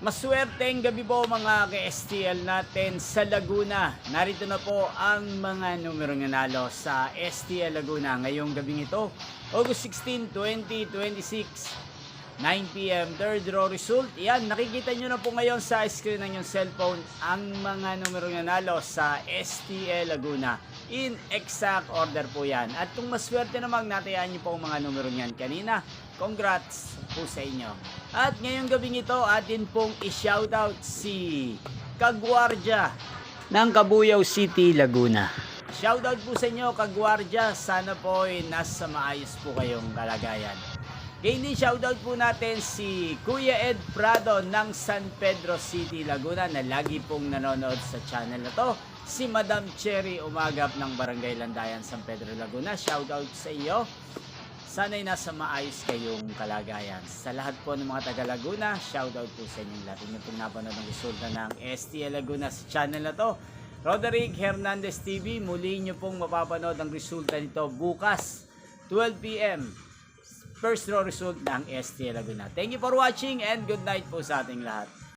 Maswerteng gabi po mga ka-STL natin sa Laguna. Narito na po ang mga numerong nanalo sa STL Laguna ngayong gabing ito, August 16, 2026. 9 p.m. third draw result. Yan, nakikita nyo na po ngayon sa screen ng inyong cellphone ang mga numerong nanalo sa STL Laguna. In exact order po yan. At kung maswerte namang natayaan nyo po ang mga numero niyan kanina, congrats po sa inyo. At ngayong gabing ito, atin pong i-shoutout si Kagwardya ng Kabuyaw City, Laguna. Shoutout po sa inyo, Kagwardya. Sana po ay nasa maayos po kayong kalagayan. Ngayon din shoutout po natin si Kuya Ed Prado ng San Pedro City, Laguna na lagi pong nanonood sa channel na to. Si Madam Cherry Umagap ng Barangay Landayan, San Pedro, Laguna. Shoutout sa iyo. Sana'y nasa maayos kayong kalagayan. Sa lahat po ng mga taga Laguna, shoutout po sa inyong lahat. Inyo pong napanood ng resulta ng STL Laguna sa channel na to. Roderick Hernandez TV, muli nyo pong mapapanood ang resulta nito bukas 12 p.m. First draw result ng STL Laguna. Thank you for watching and good night po sa ating lahat.